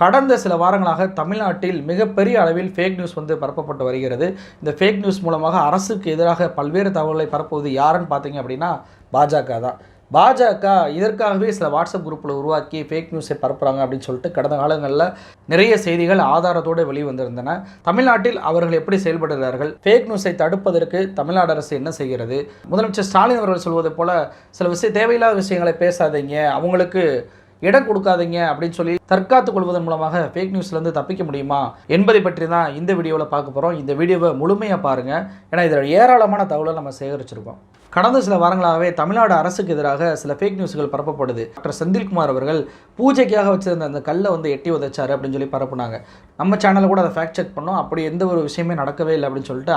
கடந்த சில வாரங்களாக தமிழ்நாட்டில் மிகப்பெரிய அளவில் ஃபேக் நியூஸ் பரப்பப்பட்டு வருகிறது. இந்த ஃபேக் நியூஸ் மூலமாக அரசுக்கு எதிராக பல்வேறு தகவல்களை பரப்புவது யாருன்னு பார்த்தீங்க அப்படின்னா பாஜக தான். பாஜக இதற்காகவே சில வாட்ஸ்அப் குரூப்பில் உருவாக்கி ஃபேக் நியூஸை பரப்புகிறாங்க அப்படின்னு சொல்லிட்டு கடந்த காலங்களில் நிறைய செய்திகள் ஆதாரத்தோடு வெளிவந்திருந்தன. தமிழ்நாட்டில் அவர்கள் எப்படி செயல்படுகிறார்கள், ஃபேக் நியூஸை தடுப்பதற்கு தமிழ்நாடு அரசு என்ன செய்கிறது, முதலமைச்சர் ஸ்டாலின் அவர்கள் சொல்வது போல சில தேவையில்லாத விஷயங்களை பேசாதீங்க, அவங்களுக்கு இடம் கொடுக்காதீங்க அப்படின்னு சொல்லி தற்காத்துக் கொள்வதன் மூலமாக ஃபேக் நியூஸ்லேருந்து தப்பிக்க முடியுமா என்பதை பற்றி தான் இந்த வீடியோவில் பார்க்க போகிறோம். இந்த வீடியோவை முழுமையாக பாருங்கள், ஏன்னா இதில் ஏராளமான தகவலை நம்ம சேகரிச்சிருக்கோம். கடந்த சில வாரங்களாகவே தமிழ்நாடு அரசுக்கு எதிராக சில ஃபேக் நியூஸ்கள் பரப்பப்படுது. டாக்டர் செந்தில்குமார் அவர்கள் பூஜைக்காக வச்சிருந்த அந்த கல்லை எட்டி உதைச்சாரு அப்படின்னு சொல்லி பரப்புனாங்க. நம்ம சேனலில் கூட அதை ஃபேக்ட் செக் பண்ணோம். அப்படி எந்த ஒரு விஷயமே நடக்கவே இல்லை அப்படின்னு சொல்லிட்டு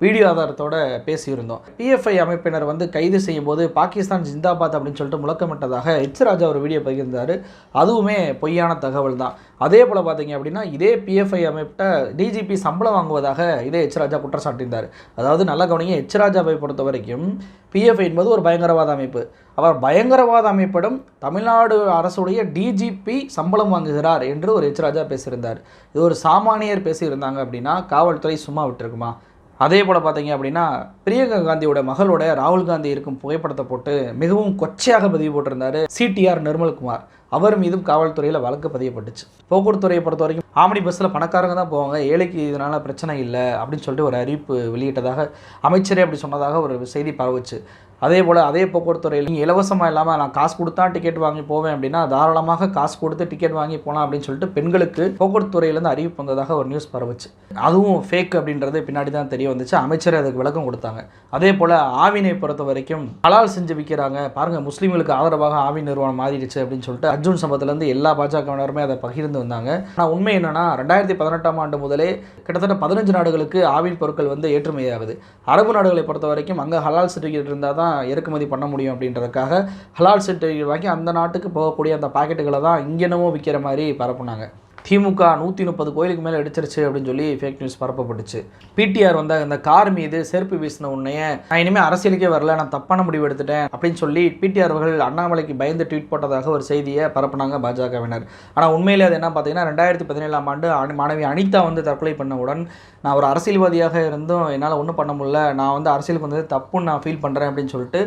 வீடியோ ஆதாரத்தோடு பேசியிருந்தோம். PFI அமைப்பினர் கைது செய்யும் போது பாகிஸ்தான் ஜிந்தாபாத் அப்படின்னு சொல்லிட்டு முழக்கமிட்டதாக எச் ராஜா ஒரு வீடியோ பகிர்ந்தார். அதுவுமே பொய்யான தகவல் தான். அதே போல் பார்த்தீங்க அப்படின்னா இதே PFI அமைப்பிட்ட DGP சம்பளம் வாங்குவதாக இதே எச் ராஜா குற்றம் சாட்டியிருந்தார். அதாவது நல்ல கவனிங்க, எச் ராஜாவை பொறுத்த வரைக்கும் PFI என்பது ஒரு பயங்கரவாத அமைப்பு. அவர் பயங்கரவாத அமைப்பிடம் தமிழ்நாடு அரசுடைய DGP சம்பளம் வாங்குகிறார் என்று ஒரு எச் ராஜா பேசியிருந்தார். இது ஒரு சாமானியர் பேசியிருந்தாங்க அப்படின்னா காவல்துறை சும்மா விட்டுருக்குமா? அதே போல் பார்த்தீங்க அப்படின்னா பிரியங்கா காந்தியோட மகளோட ராகுல் காந்தி இருக்கும் புகைப்படத்தை போட்டு மிகவும் கொச்சையாக பதிவு போட்டிருந்தார் CTR நிர்மல்குமார். அவர் மீதும் காவல்துறையில் வழக்கு பதியப்பட்டுச்சு. போக்குவரத்துறையை பொறுத்த வரைக்கும் ஆம்னி பஸ்ஸில் பணக்காரங்க தான் போவாங்க, ஏழைக்கு இதனால் பிரச்சனை இல்லை அப்படின்னு சொல்லிட்டு ஒரு அறிவிப்பு வெளியிட்டதாக அமைச்சரே அப்படி சொன்னதாக ஒரு செய்தி பரவுச்சு. அதே போல் அதே போக்குவரத்துறையில் நீங்கள் இலவசமாக இல்லாமல் நான் காசு கொடுத்தா டிக்கெட் வாங்கி போவேன் அப்படின்னா தாராளமாக காசு கொடுத்து டிக்கெட் வாங்கி போகலாம் அப்படின்னு சொல்லிட்டு பெண்களுக்கு போக்குவரத்துறையிலேருந்து அறிவிப்பு வந்ததாக ஒரு நியூஸ் பரவுச்சு. அதுவும் ஃபேக் அப்படின்றது பின்னாடி தான் தெரிய வந்துச்சு. அமைச்சர் அதுக்கு விளக்கம் கொடுத்தாங்க. அதே போல் ஆவினை பொறுத்த வரைக்கும் ஹலால் செஞ்சு விற்கிறாங்க பாருங்கள், முஸ்லீம்களுக்கு ஆதரவாக ஆவின் நிறுவனம் மாறிடுச்சு அப்படின்னு சொல்லிட்டு அர்ஜுன் சம்பத்துலேருந்து எல்லா பாஜகவினருமே அதை பகிர்ந்து வந்தாங்க. ஆனால் உண்மை என்னென்னா 2018ஆம் ஆண்டு முதலே கிட்டத்தட்ட 15 நாடுகளுக்கு ஆவின் பொருட்கள் ஏற்றுமதியாகுது. அரபு நாடுகளை பொறுத்த வரைக்கும் அங்கே ஹலால் சர்டிஃபிகேட் இருந்தால் தான் இறக்குமதி பண்ண முடியும் அப்படின்றதுக்காக ஹலால் சர்டிஃபிகேட் வாங்கி அந்த நாட்டுக்கு போகக்கூடிய அந்த பாக்கெட்டுகளை தான் இங்கேனமோ விற்கிற மாதிரி பரப்புனாங்க. திமுக 130 கோயிலுக்கு மேலே அடிச்சிருச்சு அப்படின்னு சொல்லி ஃபேக் நியூஸ் பரப்பப்பட்டுச்சு. PTR இந்த கார் மீது செருப்பு வீசின உடனே நான் இனிமேல் அரசியலுக்கே வரல, நான் தப்பான முடிவு எடுத்துட்டேன் அப்படின்னு சொல்லி PTR அவர்கள் அண்ணாமலைக்கு பயந்து ட்வீட் போட்டதாக ஒரு செய்தியை பரப்புனாங்க பாஜகவினர். ஆனால் உண்மையிலே அது என்ன பார்த்தீங்கன்னா 2017ஆம் ஆண்டு மாணவி அனிதா தற்கொலை பண்ணவுடன் நான் ஒரு அரசியல்வாதியாக இருந்தும் என்னால் ஒன்றும் பண்ண முடியல, நான் அரசியலுக்கு தப்புன்னு நான் ஃபீல் பண்ணுறேன் அப்படின்னு சொல்லிட்டு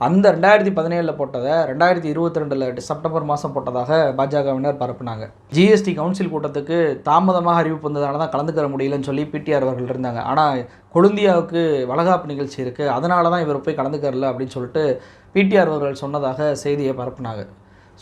அந்த 2017 போட்டதை 2022 செப்டம்பர் மாதம் போட்டதாக பாஜகவினர் பரப்புனாங்க. GST கவுன்சில் கூட்டத்துக்கு தாமதமாக அறிவிப்பு வந்ததால தான் கலந்துக்கிற முடியலன்னு சொல்லி PTR அவர்கள் இருந்தாங்க. ஆனால் கொழுந்தியாவுக்கு வளகாப்பு நிகழ்ச்சி இருக்குது, அதனால தான் இவர் போய் கலந்துக்கிறல அப்படின்னு சொல்லிட்டு PTR அவர்கள் சொன்னதாக செய்தியை பரப்புனாங்க.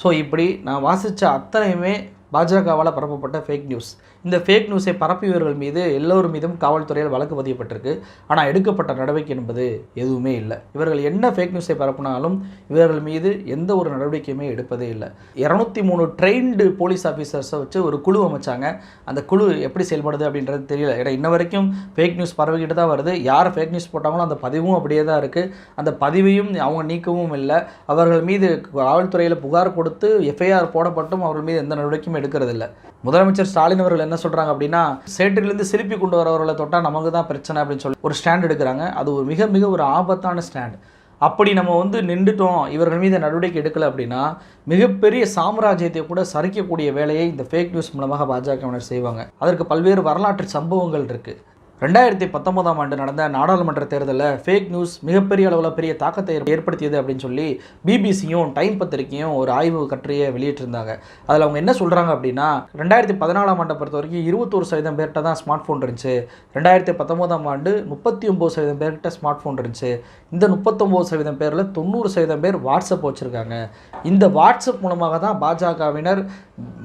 ஸோ இப்படி நான் வாசித்த அத்தனையுமே பாஜகவால் பரப்பப்பட்ட ஃபேக் நியூஸ். இந்த ஃபேக் நியூஸை பரப்பியவர்கள் மீது எல்லோரும் மீதும் காவல்துறையில் வழக்கு பதியப்பட்டிருக்கு. ஆனால் எடுக்கப்பட்ட நடவடிக்கை என்பது எதுவுமே இல்லை. இவர்கள் என்ன ஃபேக் நியூஸை பரப்பினாலும் இவர்கள் மீது எந்த ஒரு நடவடிக்கையுமே எடுப்பதே இல்லை. 203 ட்ரெயின்டு போலீஸ் ஆஃபீஸர்ஸை வச்சு ஒரு குழு அமைச்சாங்க. அந்த குழு எப்படி செயல்படுது அப்படின்றது தெரியல. ஏன்னா இன்ன வரைக்கும் ஃபேக் நியூஸ் பரவிக்கிட்டு தான் வருது. யார் ஃபேக் நியூஸ் போட்டாங்களோ அந்த பதிவும் அப்படியே தான் இருக்குது. அந்த பதிவையும் அவங்க நீக்கவும் இல்லை. அவர்கள் மீது காவல்துறையில் புகார் கொடுத்து FIR போடப்பட்டும் அவர்கள் மீது எந்த நடவடிக்கையும் எடுக்கிறதில்லை. முதலமைச்சர் ஸ்டாலின் அவர்கள் என்ன சொல்கிறாங்க அப்படின்னா சேற்றிலிருந்து சிலுப்பி கொண்டு வரவர்களை தொட்டால் நமக்கு தான் பிரச்சனை அப்படின்னு சொல்லி ஒரு ஸ்டாண்ட் எடுக்கிறாங்க. அது ஒரு மிக மிக ஒரு ஆபத்தான ஸ்டாண்ட். அப்படி நம்ம நின்றுட்டோம், இவர்கள் மீது நடவடிக்கை எடுக்கலை அப்படின்னா மிகப்பெரிய சாம்ராஜ்யத்தை கூட சரிக்கக்கூடிய வேலையை இந்த ஃபேக் நியூஸ் மூலமாக பாஜகவினர் செய்வாங்க. அதற்கு பல்வேறு வரலாற்று சம்பவங்கள் இருக்குது. 2019ஆம் ஆண்டு நடந்த நாடாளுமன்ற தேர்தலில் ஃபேக் நியூஸ் மிகப்பெரிய அளவில் பெரிய தாக்கத்தை ஏற்படுத்தியது அப்படின்னு சொல்லி பிபிசியும் டைம் பத்திரிகையும் ஒரு ஆய்வு கட்டுரையை வெளியிட்டிருந்தாங்க. அதில் அவங்க என்ன சொல்கிறாங்க அப்படின்னா 2014ஆம் ஆண்டை பொறுத்த வரைக்கும் 21% பேர்கிட்ட தான் ஸ்மார்ட் ஃபோன் இருந்துச்சு. 2019ஆம் ஆண்டு 39% பேர்கிட்ட ஸ்மார்ட் ஃபோன் இருந்துச்சு. இந்த 39% பேரில் 90% பேர் வாட்ஸ்அப் வச்சுருக்காங்க. இந்த வாட்ஸ்அப் மூலமாக தான் பாஜகவினர்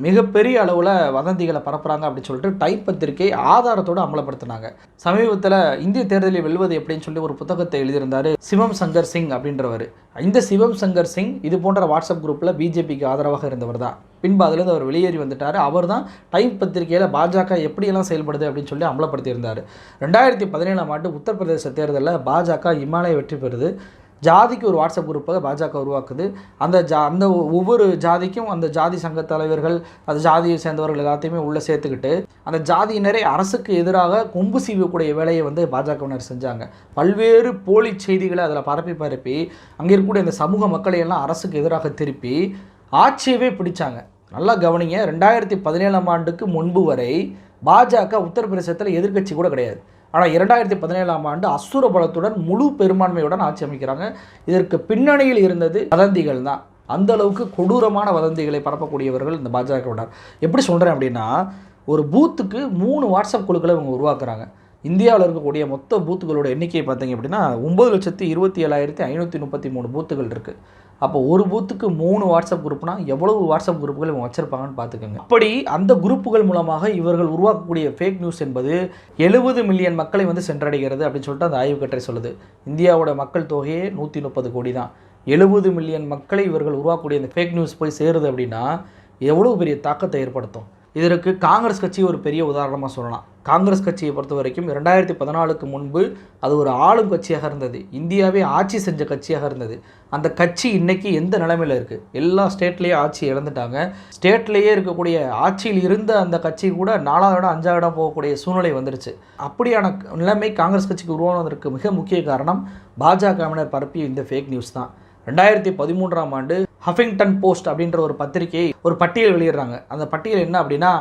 மிகப்பெரிய அளவில் வதந்திகளை பரப்புகிறாங்க அப்படின்னு சொல்லிட்டு டைம் பத்திரிகை ஆதாரத்தோடு அமலப்படுத்தினாங்க. சமீபத்தில் இந்திய தேர்தலில் வெல்வது எப்படின்னு சொல்லி ஒரு புத்தகத்தை எழுதியிருந்தார் சிவம் சங்கர் சிங் அப்படின்றவர். இந்த சிவம் சங்கர் சிங் இது போன்ற வாட்ஸ்அப் குரூப்பில் பிஜேபிக்கு ஆதரவாக இருந்தவர் தான். பின்பு அதிலிருந்து அவர் வெளியேறி வந்துட்டார். அவர் தான் டைம் பத்திரிகையில் பாஜக எப்படியெல்லாம் செயல்படுது அப்படின்னு சொல்லி அமலப்படுத்தியிருந்தார். 2017ஆம் ஆண்டு உத்தரப்பிரதேச தேர்தலில் பாஜக இமாலய வெற்றி பெறுது. ஜாதிக்கு ஒரு வாட்ஸ்அப் குரூப்பை பாஜக உருவாக்குது. அந்த ஒவ்வொரு ஜாதிக்கும் அந்த ஜாதி சங்க தலைவர்கள் அந்த ஜாதியை சேர்ந்தவர்கள் எல்லாத்தையுமே உள்ளே சேர்த்துக்கிட்டு அந்த ஜாதியினரை அரசுக்கு எதிராக கொம்பு சீவக்கூடிய வேலையை பாஜகவினர் செஞ்சாங்க. பல்வேறு போலி செய்திகளை அதில் பரப்பி அங்கே இருக்கக்கூடிய அந்த சமூக மக்களை எல்லாம் அரசுக்கு எதிராக திருப்பி ஆட்சியவே பிடிச்சாங்க. நல்லா கவனிங்க, 2017ஆம் ஆண்டுக்கு முன்பு வரை பாஜக உத்தரப்பிரதேசத்தில் எதிர்க்கட்சி கூட கிடையாது. ஆனால் 2017ஆம் ஆண்டு அசுர பலத்துடன் முழு பெரும்பான்மையுடன் ஆட்சி அமைக்கிறாங்க. இதற்கு பின்னணியில் இருந்தது வதந்திகள் தான். அந்த அளவுக்கு கொடூரமான வதந்திகளை பரப்பக்கூடியவர்கள் இந்த பாஜகவினர். எப்படி சொல்கிறேன் அப்படின்னா, ஒரு பூத்துக்கு 3 வாட்ஸ்அப் குழுக்களை இவங்க உருவாக்குறாங்க. இந்தியாவில் இருக்கக்கூடிய மொத்த பூத்துகளோட எண்ணிக்கை பார்த்தீங்க அப்படின்னா 9,27,533 பூத்துகள் இருக்குது. அப்போ ஒரு பூத்துக்கு 3 வாட்ஸ்அப் குரூப்னா எவ்வளவு வாட்ஸ்அப் குரூப்புகள் இவங்க வச்சிருப்பாங்கன்னு பார்த்துக்கோங்க. அப்படி அந்த குரூப்புகள் மூலமாக இவர்கள் உருவாக்கக்கூடிய ஃபேக் நியூஸ் என்பது 70 மில்லியன் மக்களை வந்து சென்றடைகிறது அப்படின்னு சொல்லிட்டு அந்த ஆய்வு கட்டுரை சொல்லுது. இந்தியாவோட மக்கள் தொகையே 130 கோடி தான். 70 மில்லியன் மக்களை இவர்கள் உருவாக்கக்கூடிய இந்த ஃபேக் நியூஸ் போய் சேருது அப்படின்னா எவ்வளோ பெரிய தாக்கத்தை ஏற்படுத்தும். இதற்கு காங்கிரஸ் கட்சி ஒரு பெரிய உதாரணமாக சொல்லலாம். காங்கிரஸ் கட்சியை பொறுத்த வரைக்கும் 2014க்கு முன்பு அது ஒரு ஆளும் கட்சியாக இருந்தது. இந்தியாவே ஆட்சி செஞ்ச கட்சியாக இருந்தது. அந்த கட்சி இன்றைக்கி எந்த நிலைமையில் இருக்குது? எல்லா ஸ்டேட்லேயே ஆட்சி இழந்துட்டாங்க. ஸ்டேட்லேயே இருக்கக்கூடிய ஆட்சியில் இருந்த அந்த கட்சி கூட 4வது இடம் 5வது இடம் போகக்கூடிய சூழ்நிலை வந்துருச்சு. அப்படியான நிலைமை காங்கிரஸ் கட்சிக்கு உருவானதற்கு மிக முக்கிய காரணம் பாஜகவினர் பரப்பிய இந்த ஃபேக் நியூஸ் தான். 2013ஆம் ஆண்டு ஹஃபிங்டன் போஸ்ட் அப்படின்ற ஒரு பத்திரிகை ஒரு பட்டியல் வெளியிடுறாங்க. அந்த பட்டியல் என்ன அப்படின்னா,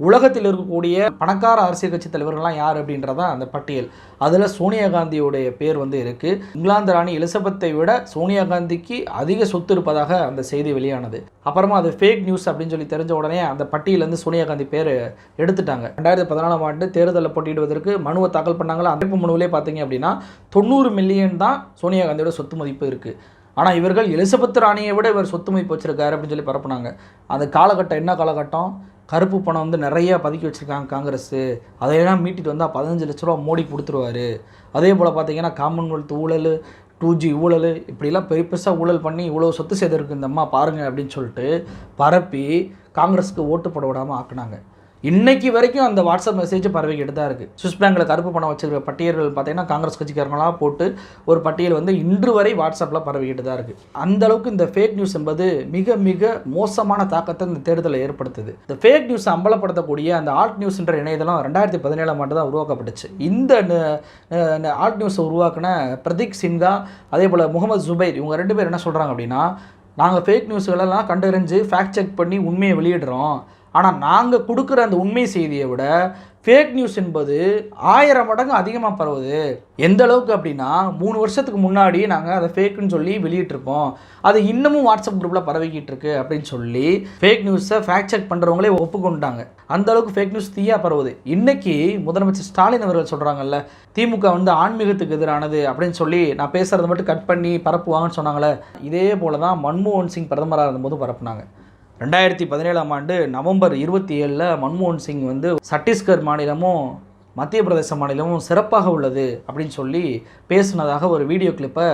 உலகத்தில் இருக்கக்கூடிய பணக்கார அரசியல் கட்சி தலைவர்கள்லாம் யார் அப்படின்றதான் அந்த பட்டியல். அதில் சோனியா காந்தியோடைய பேர் வந்து இருக்குது. இங்கிலாந்து ராணி எலிசபெத்தை விட சோனியா காந்திக்கு அதிக சொத்து இருப்பதாக அந்த செய்தி வெளியானது. அப்புறமா அது ஃபேக் நியூஸ் அப்படின்னு சொல்லி தெரிஞ்ச உடனே அந்த பட்டியலேருந்து சோனியா காந்தி பேர் எடுத்துட்டாங்க. 2014ஆம் ஆண்டு தேர்தலில் போட்டியிடுவதற்கு மனுவை தாக்கல் பண்ணாங்களா, அந்த மனுவிலே பார்த்தீங்க அப்படின்னா 90 மில்லியன் தான் சோனியா காந்தியோட சொத்து மதிப்பு இருக்குது. ஆனால் இவர்கள் எலிசபெத் ராணியை விட இவர் சொத்து மதிப்பு வச்சிருக்காரு அப்படின்னு சொல்லி பரப்புனாங்க. அந்த காலகட்டம் என்ன காலகட்டம்? கருப்பு பணம் வந்து நிறையா பதுக்கி வச்சுருக்காங்க காங்கிரஸ். அதையெல்லாம் மீட்டிட்டு வந்தால் 15 லட்ச ரூபா மோடி கொடுத்துருவார். அதே போல் பார்த்தீங்கன்னா காமன்வெல்த் ஊழல், 2G ஊழல், இப்படிலாம் பெருசாக ஊழல் பண்ணி இவ்வளோ சொத்து சேர்த்துருக்கு இந்த அம்மா பாருங்கள் அப்படின்னு சொல்லிட்டு பரப்பி காங்கிரஸுக்கு ஓட்டு போட விடாமல் ஆக்குனாங்க. இன்றைக்கி வரைக்கும் அந்த வாட்ஸ்அப் மெசேஜ் பரவிக்கிட்டு தான் இருக்குது. சுவிஸ் பேங்கில் கருப்பு பணம் வச்சுருக்க பட்டியல்கள் பார்த்தீங்கன்னா காங்கிரஸ் கட்சிக்காரங்களாக போட்டு ஒரு பட்டியல் வந்து இன்று வரை வாட்ஸ்அப்பில் பரவிக்கிட்டு தான் இருக்குது. அந்தளவுக்கு இந்த ஃபேக் நியூஸ் என்பது மிக மிக மோசமான தாக்கத்தை இந்த தேர்தலை ஏற்படுத்துது. இந்த ஃபேக் நியூஸை அம்பலப்படுத்தக்கூடிய அந்த ஆல்ட் நியூஸ்ன்ற இணையதளம் 2017ஆம் ஆண்டு தான் உருவாக்கப்பட்டுச்சு. இந்த ஆல்ட் நியூஸை உருவாக்கின பிரதீக் சின்ஹா அதே போல் முகமது ஜுபைர் இவங்க 2 பேர் என்ன சொல்கிறாங்க அப்படின்னா, நாங்கள் ஃபேக் நியூஸ்களெல்லாம் கண்டறிஞ்சு ஃபேக்ட் செக் பண்ணி உண்மையை வெளியிடுறோம். ஆனால் நாங்கள் கொடுக்குற அந்த உண்மை செய்தியை விட ஃபேக் நியூஸ் என்பது 1000 மடங்கு அதிகமாக பரவுது. எந்த அளவுக்கு அப்படின்னா 3 வருஷத்துக்கு முன்னாடி நாங்கள் அதை ஃபேக்குன்னு சொல்லி வெளியிட்டிருப்போம். அது இன்னமும் வாட்ஸ்அப் குரூப்பில் பரவிக்கிட்டு இருக்கு அப்படின்னு சொல்லி ஃபேக் நியூஸை ஃபேக்ட் செக் பண்ணுறவங்களே ஒப்புக்கொண்டாங்க. அந்த அளவுக்கு ஃபேக் நியூஸ் தீயா பரவுது. இன்றைக்கி முதலமைச்சர் ஸ்டாலின் அவர்கள் சொல்கிறாங்கல்ல, திமுக வந்து ஆன்மீகத்துக்கு எதிரானது அப்படின்னு சொல்லி நான் பேசுகிறத மட்டும் கட் பண்ணி பரப்புவாங்கன்னு சொன்னாங்களே, இதே போல் தான் மன்மோகன் சிங் பிரதமராக இருந்தபோது பரப்புனாங்க. 2017ஆம் ஆண்டு நவம்பர் 27 மன்மோகன் சிங் வந்து சத்தீஸ்கர் மாநிலமும் மத்திய பிரதேச மாநிலமும் சிறப்பாக உள்ளது அப்படின்னு சொல்லி பேசுனதாக ஒரு வீடியோ கிளிப்பை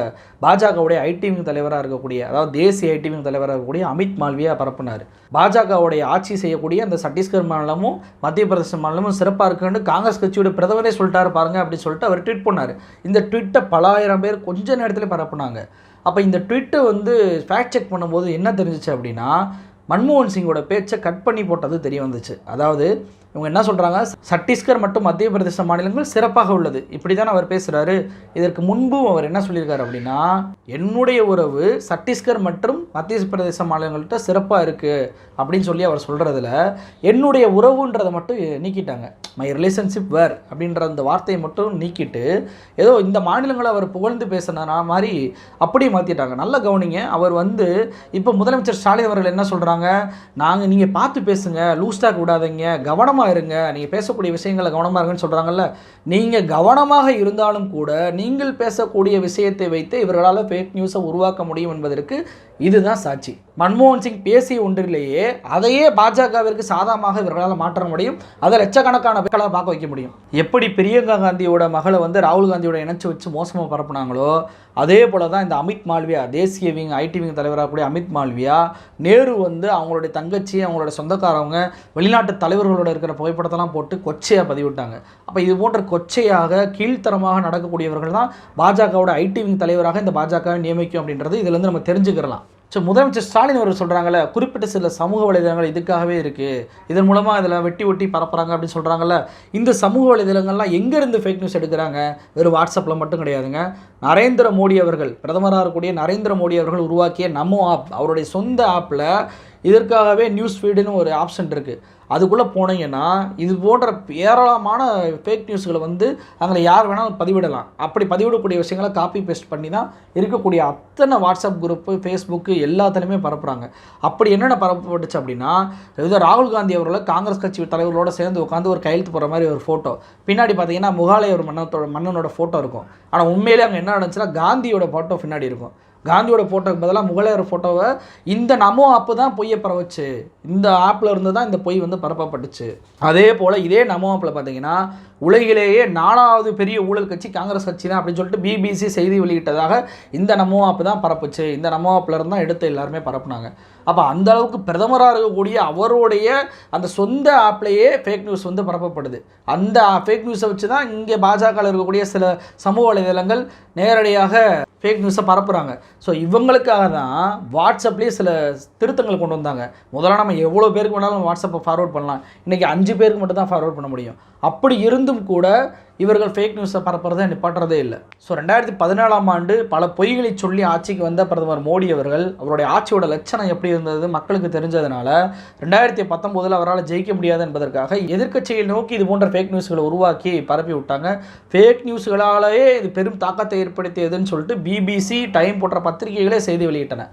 பாஜகவுடைய ஐடிவிங் தலைவராக இருக்கக்கூடிய, அதாவது தேசிய ஐடிவிங் தலைவராக இருக்கக்கூடிய அமித் மால்வியா பரப்புனார். பாஜகவுடைய ஆட்சி செய்யக்கூடிய அந்த சத்தீஸ்கர் மாநிலமும் மத்திய பிரதேச மாநிலமும் சிறப்பாக இருக்குன்னு காங்கிரஸ் கட்சியோட பிரதமரே சொல்லிட்டாரு பாருங்க அப்படின்னு சொல்லிட்டு அவர் ட்வீட் பண்ணார். இந்த ட்வீட்டை பல ஆயிரம் பேர் கொஞ்ச நேரத்தில் பரப்புனாங்க. அப்போ இந்த ட்வீட்டை வந்து ஃபேக்ட் செக் பண்ணும்போது என்ன தெரிஞ்சிச்சு அப்படின்னா, மன்மோகன் சிங்கோட பேச்சை கட் பண்ணி போட்டது தெரிய வந்துச்சு. அதாவது இவங்க என்ன சொல்கிறாங்க, சத்தீஸ்கர் மற்றும் மத்திய பிரதேச மாநிலங்கள் சிறப்பாக உள்ளது இப்படி தான் அவர் பேசுகிறாரு. இதற்கு முன்பும் அவர் என்ன சொல்லியிருக்காரு அப்படின்னா, என்னுடைய உறவு சத்தீஸ்கர் மற்றும் மத்திய பிரதேச மாநிலங்கள்கிட்ட சிறப்பாக இருக்குது அப்படின்னு சொல்லி அவர் சொல்கிறதுல என்னுடைய உறவுன்றதை மட்டும் நீக்கிட்டாங்க. மை ரிலேஷன்ஷிப் வேர் அப்படின்ற அந்த வார்த்தையை மட்டும் நீக்கிட்டு ஏதோ இந்த மாநிலங்களை அவர் புகழ்ந்து பேசினா மாதிரி அப்படியே மாற்றிட்டாங்க. நல்ல கவனிங்க, அவர் வந்து இப்போ முதலமைச்சர் ஸ்டாலின் அவர்கள் என்ன சொல்கிறாங்க, நீங்கள் பார்த்து பேசுங்க, லூஸ் டாக் விடாதீங்க, கவனமாக இருங்க, நீங்கள் பேசக்கூடிய விஷயங்களை கவனமாக இருங்கன்னு சொல்கிறாங்கல்ல. நீங்கள் கவனமாக இருந்தாலும் கூட நீங்கள் பேசக்கூடிய விஷயத்தை வைத்து இவர்களால் ஃபேக் நியூஸை உருவாக்க முடியும் என்பதற்கு இதுதான் சாட்சி. மன்மோகன் சிங் பேசிய ஒன்றிலேயே அதையே பாஜகவிற்கு சாதகமாக இவர்களால் மாற்ற முடியும். அதை லட்சக்கணக்கான மக்களாக பார்க்க வைக்க முடியும். எப்படி பிரியங்கா காந்தியோட மகளை வந்து ராகுல் காந்தியோட இணைச்சு வச்சு மோசமாக பரப்புனாங்களோ, அதே போல தான் இந்த அமித் மால்வியா, தேசிய விங் ஐடி விங் தலைவராக கூடிய அமித் மால்வியா, நேரு வந்து அவங்களுடைய தங்கச்சி அவங்களோட சொந்தக்காரவங்க வெளிநாட்டு தலைவர்களோட இருக்கிற புகைப்படத்தெல்லாம் போட்டு கொச்சையாக பதிவிட்டாங்க. அப்போ இது போன்ற கொச்சையாக கீழ்த்தரமாக நடக்கக்கூடியவர்கள் தான் பாஜகவோட ஐடி விங் தலைவராக இந்த பாஜகவை நியமிக்கும் அப்படின்றது இதுலேருந்து நம்ம தெரிஞ்சுக்கிறலாம். ஸோ முதலமைச்சர் ஸ்டாலின் அவர்கள் சொல்கிறாங்கல்ல, குறிப்பிட்ட சில சமூக வலைதளங்கள் இதுக்காகவே இருக்குது, இதன் மூலமாக இதில் வெட்டி பரப்புகிறாங்க அப்படின்னு சொல்கிறாங்கல்ல. இந்த சமூக வலைதளங்கள்லாம் எங்கேருந்து ஃபேக் நியூஸ் எடுக்கிறாங்க? வெறும் வாட்ஸ்அப்பில் மட்டும் கிடையாதுங்க. நரேந்திர மோடி அவர்கள், பிரதமராக இருக்கக்கூடிய நரேந்திர மோடி அவர்கள் உருவாக்கிய நமோ ஆப், அவருடைய சொந்த ஆப்பில் இதற்காகவே நியூஸ் ஃபீடுன்னு ஒரு ஆப்ஷன் இருக்குது. அதுக்குள்ளே போனீங்கன்னா இது போன்ற ஏராளமான ஃபேக் நியூஸ்களை வந்து அங்கே யார் வேணாலும் பதிவிடலாம். அப்படி பதிவிடக்கூடிய விஷயங்களை காப்பி பேஸ்ட் பண்ணி தான் இருக்கக்கூடிய அத்தனை வாட்ஸ்அப் குரூப்பு, ஃபேஸ்புக்கு எல்லாத்துலேயுமே பரப்புகிறாங்க. அப்படி என்னென்ன பரப்பப்பட்டுச்சு அப்படின்னா, ஏதோ ராகுல் காந்தி அவர்களை காங்கிரஸ் கட்சி தலைவர்களோடு சேர்ந்து உட்காந்து ஒரு கையெழுத்து போகிற மாதிரி ஒரு ஃபோட்டோ, பின்னாடி பார்த்தீங்கன்னா முகாலய ஒரு மன்னனோட ஃபோட்டோ இருக்கும். ஆனால் உண்மையிலே அங்கே என்ன நடந்துச்சுன்னா காந்தியோட ஃபோட்டோ பின்னாடி இருக்கும். காந்தியோட ஃபோட்டோக்கு பதிலாக முகலாயர் ஃபோட்டோவை இந்த நமோ ஆப்பு தான் பொய்யை பரவச்சு. இந்த ஆப்பில் இருந்து தான் இந்த பொய் வந்து பரப்பப்பட்டுச்சு. அதே போல் இதே நமோ ஆப்பில் பார்த்தீங்கன்னா உலகிலேயே 4வது பெரிய ஊழல் கட்சி காங்கிரஸ் கட்சி தான் அப்படின்னு சொல்லிட்டு பிபிசி செய்தி வெளியிட்டதாக இந்த நமோ ஆப்பு தான் பரப்புச்சு. இந்த நமோ ஆப்பில் இருந்து தான் எடுத்து எல்லாருமே பரப்புனாங்க. அப்போ அந்த அளவுக்கு பிரதமராக இருக்கக்கூடிய அவருடைய அந்த சொந்த ஆப்லேயே ஃபேக் நியூஸ் வந்து பரப்பப்படுது. அந்த ஃபேக் நியூஸை வச்சு தான் இங்கே பாஜகவில் இருக்கக்கூடிய சில சமூக வலைதளங்கள் நேரடியாக ஃபேக் நியூஸை பரப்புகிறாங்க. ஸோ இவங்களுக்காக தான் வாட்ஸ்அப்லேயே சில திருத்தங்கள் கொண்டு வந்தாங்க. முதல்ல நம்ம எவ்வளோ பேருக்கு வேணாலும் வாட்ஸ்அப்பை ஃபார்வர்ட் பண்ணலாம். இன்றைக்கி 5 பேருக்கு மட்டும் தான் ஃபார்வர்ட் பண்ண முடியும். அப்படி இருந்தும் கூட இவர்கள் ஃபேக் நியூஸை பரப்புறதை நிப்பாட்டுறதே இல்லை. ஸோ 2014ஆம் ஆண்டு பல பொய்களை சொல்லி ஆட்சிக்கு வந்த பிரதமர் மோடி அவர்கள் அவருடைய ஆட்சியோட லட்சணம் எப்படி இருந்தது மக்களுக்கு தெரிஞ்சதுனால 2019 அவரால் ஜெயிக்க முடியாது என்பதற்காக எதிர்க்கட்சியை நோக்கி இது போன்ற ஃபேக் நியூஸ்களை உருவாக்கி பரப்பி விட்டாங்க. ஃபேக் நியூஸ்களாலேயே இது பெரும் தாக்கத்தை ஏற்படுத்தியதுன்னு சொல்லிட்டு பிபிசி, டைம் போன்ற பத்திரிகைகளே செய்தி வெளியிட்டன.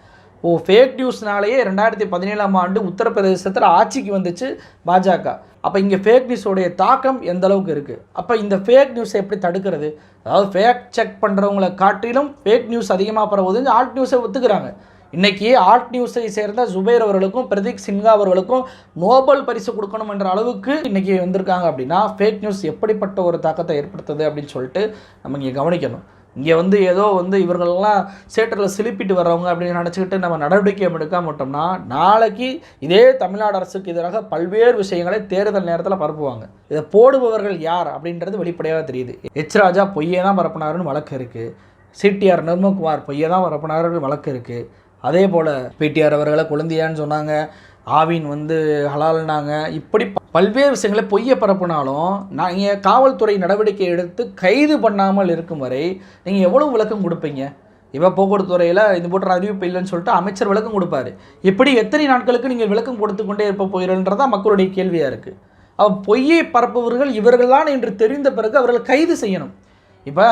ஃபேக் நியூஸ்னாலேயே 2017ஆம் ஆண்டு உத்தரப்பிரதேசத்தில் ஆட்சிக்கு வந்துச்சு பாஜக. அப்போ இங்கே ஃபேக் நியூஸோடைய தாக்கம் எந்த அளவுக்கு இருக்குது? அப்போ இந்த ஃபேக் நியூஸை எப்படி தடுக்கிறது? அதாவது ஃபேக் செக் பண்ணுறவங்களை காட்டிலும் ஃபேக் நியூஸ் அதிகமாக பரவுது ஆல்ட் நியூஸை ஒத்துக்கிறாங்க. இன்றைக்கி ஆல்ட் நியூஸை சேர்ந்த ஜுபேர் அவர்களுக்கும் பிரதீக் சின்ஹா அவர்களுக்கும் நோபல் பரிசு கொடுக்கணும் என்ற அளவுக்கு இன்றைக்கி வந்திருக்காங்க. அப்படின்னா ஃபேக் நியூஸ் எப்படிப்பட்ட ஒரு தாக்கத்தை ஏற்படுத்துது அப்படின்னு சொல்லிட்டு நம்ம இங்கே கவனிக்கணும். இங்கே வந்து ஏதோ வந்து இவர்களெல்லாம் சேட்டரில் சிலிப்பிட்டு வர்றவங்க அப்படின்னு நினச்சிக்கிட்டு நம்ம நடவடிக்கை எடுக்காம விட்டோம்னா நாளைக்கு இதே தமிழ்நாடு அரசுக்கு எதிராக பல்வேறு விஷயங்களை தேர்தல் நேரத்தில் பரப்புவாங்க. இதை போடுபவர்கள் யார் அப்படின்றது வெளிப்படையாக தெரியுது. எச் ராஜா பொய்யே தான் பரப்புனாருன்னு வழக்கு இருக்குது. சிடிஆர் நிர்மல்குமார் பொய்யே தான் பரப்புனாருன்னு வழக்கு இருக்குது. அதே போல் பிடிஆர் அவர்களை குழந்தையான்னு சொன்னாங்க, ஆவின் வந்து ஹலால்னாங்க. இப்படி பல்வேறு விஷயங்களை பொய்யை பரப்புனாலும் நீங்கள் காவல்துறை நடவடிக்கை எடுத்து கைது பண்ணாமல் இருக்கும் வரை நீங்கள் எவ்வளோ விளக்கம் கொடுப்பீங்க? இப்போ போக்குவரத்து துறையில் இது போன்ற அறிவிப்பு இல்லைன்னு சொல்லிட்டு அமைச்சர் விளக்கம் கொடுப்பாரு. இப்படி எத்தனை நாட்களுக்கு நீங்கள் விளக்கம் கொடுத்து கொண்டே இருப்ப போகிறன்றதான் மக்களுடைய கேள்வியாக இருக்குது. அப்போ பொய்யை பரப்புவர்கள் இவர்கள் தான் என்று தெரிந்த பிறகு அவர்கள் கைது செய்யணும். இப்போ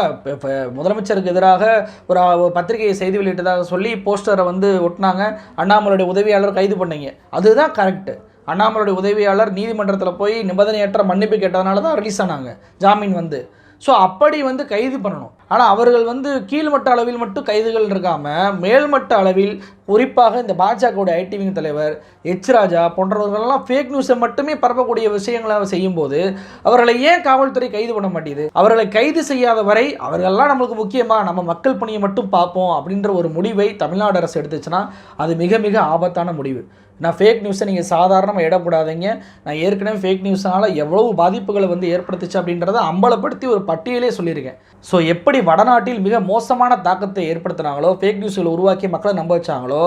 முதலமைச்சருக்கு எதிராக ஒரு பத்திரிகையை செய்தி வெளியிட்டதாக சொல்லி போஸ்டரை வந்து ஒட்டினாங்க. அண்ணாமலையுடைய உதவியாளர் கைது பண்ணீங்க, அதுதான் கரெக்டு. அண்ணாமலையுடைய உதவியாளர் நீதிமன்றத்தில் போய் நிபந்தனையற்ற மன்னிப்பு கேட்டதுனால தான் ரிலீஸ் ஆனாங்க, ஜாமீன் வந்து. ஸோ அப்படி வந்து கைது பண்ணணும். ஆனால் அவர்கள் வந்து கீழ்மட்ட அளவில் மட்டும் கைதுகள் இருக்காமல் மேல்மட்ட அளவில், குறிப்பாக இந்த பாஜகவுடைய ஐடி விங் தலைவர் எச் ராஜா போன்றவர்களெல்லாம் ஃபேக் நியூஸை மட்டுமே பரப்பக்கூடிய விஷயங்களை செய்யும்போது அவர்களை ஏன் காவல்துறை கைது பண்ண மாட்டேங்குது? அவர்களை கைது செய்யாத வரை அவர்களெல்லாம் நம்மளுக்கு முக்கியமாக நம்ம மக்கள் பணியை மட்டும் பார்ப்போம் அப்படின்ற ஒரு முடிவை தமிழ்நாடு அரசு எடுத்துச்சுன்னா அது மிக மிக ஆபத்தான முடிவு. நான் ஃபேக் நியூஸை நீங்கள் சாதாரணமாக இடப்படாதீங்க. நான் ஏற்கனவே ஃபேக் நியூஸ்னால் எவ்வளவு பாதிப்புகளை வந்து ஏற்படுத்துச்சு அப்படின்றத அம்பலப்படுத்தி ஒரு பட்டியலே சொல்லியிருக்கேன். ஸோ எப்படி வடநாட்டில் மிக மோசமான தாக்கத்தை ஏற்படுத்தினாங்களோ, ஃபேக் நியூஸ்களை உருவாக்கி மக்களை நம்ப வச்சாங்களோ,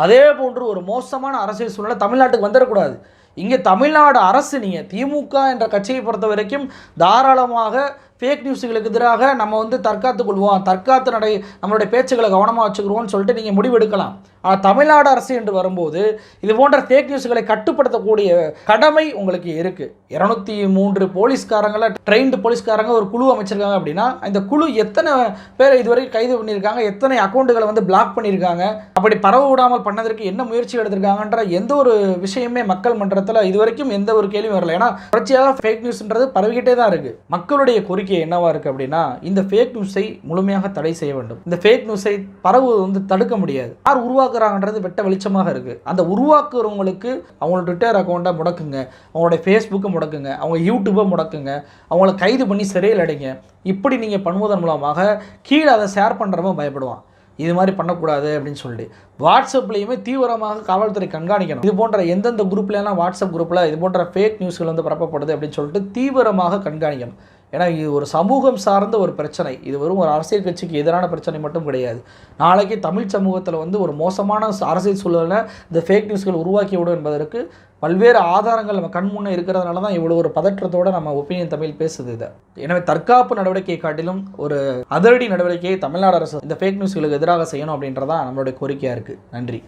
அதே போன்று ஒரு மோசமான அரசியல் சூழ்நிலை தமிழ்நாட்டுக்கு வந்துடக்கூடாது. இங்கே தமிழ்நாடு அரசு, நீங்கள் திமுக என்ற கட்சியை பொறுத்த வரைக்கும் தாராளமாக ஃபேக் நியூஸுகளுக்கு எதிராக நம்ம வந்து தற்காத்துக் கொள்வோம், நம்மளுடைய பேச்சுக்களை கவனமாக வச்சுக்கிறோம்னு சொல்லிட்டு நீங்கள் முடிவெடுக்கலாம். ஆனால் தமிழ்நாடு அரசு என்று வரும்போது இது போன்ற ஃபேக் நியூஸ்களை கட்டுப்படுத்தக்கூடிய கடமை உங்களுக்கு இருக்குது. 203 போலீஸ்காரங்களை, ட்ரெயின்டு போலீஸ்காரங்க ஒரு குழு அமைச்சிருக்காங்க. அப்படின்னா இந்த குழு எத்தனை பேரை இதுவரைக்கும் கைது பண்ணியிருக்காங்க, எத்தனை அக்கௌண்ட்டுகளை வந்து பிளாக் பண்ணியிருக்காங்க, அப்படி பரவ விடாமல் பண்ணதற்கு என்ன முயற்சி எடுத்திருக்காங்கன்ற எந்த ஒரு விஷயமே மக்கள் மன்றத்தில் இதுவரைக்கும் எந்த ஒரு கேள்வியும் வரல. ஏன்னா தொடர்ச்சியாக ஃபேக் நியூஸ்ன்றது பரவிக்கிட்டே தான் இருக்குது. மக்களுடைய கோரிக்கை என்னவா இருக்குது அப்படின்னா, இந்த ஃபேக் நியூஸை முழுமையாக தடை செய்ய வேண்டும். இந்த ஃபேக் நியூஸை பரவுவது வந்து தடுக்க முடியாது. யார் உருவாக்குறாங்கன்றது வெட்ட வெளிச்சமாக இருக்குது. அந்த உருவாக்குறவங்களுக்கு அவங்களோட ட்விட்டர் அக்கௌண்ட்டை முடக்குங்க, அவங்களுடைய ஃபேஸ்புக்கை முடக்குங்க, அவங்க யூடியூப்பை முடக்குங்க, அவங்கள கைது பண்ணி சிறையில் அடைங்க. இப்படி நீங்கள் பண்ணுவதன் மூலமாக கீழே அதை ஷேர் பண்ணுறவங்க பயப்படுவான். இது மாதிரி பண்ணக்கூடாது அப்படின்னு சொல்லிட்டு வாட்ஸ்அப்லேயுமே தீவிரமாக காவல்துறை கண்காணிக்கணும். இது போன்ற எந்தெந்த குரூப்லாம் வாட்ஸ்அப் குரூப்பில் இது போன்ற ஃபேக் நியூஸ்கள் வந்து பரப்பப்படுது அப்படின்னு சொல்லிட்டு தீவிரமாக கண்காணிக்கணும். ஏன்னா இது ஒரு சமூகம் சார்ந்த ஒரு பிரச்சனை. இது வெறும் ஒரு அரசியல் கட்சிக்கு எதிரான பிரச்சனை மட்டும் கிடையாது. நாளைக்கு தமிழ் சமூகத்தில் வந்து ஒரு மோசமான அரசியல் சூழலை இந்த ஃபேக் நியூஸ்கள் உருவாக்கி விடும் என்பதற்கு பல்வேறு ஆதாரங்கள் நம்ம கண் முன்னே இருக்கிறதுனால தான் இவ்வளோ ஒரு பதற்றத்தோடு நம்ம ஒப்பீனியன் தமிழ் பேசுது இதை. எனவே தற்காப்பு நடவடிக்கையை காட்டிலும் ஒரு அதிரடி நடவடிக்கையை தமிழ்நாடு அரசு இந்த ஃபேக் நியூஸ்களுக்கு எதிராக செய்யணும் அப்படின்றதான் நம்மளுடைய கோரிக்கையாக இருக்குது. நன்றி.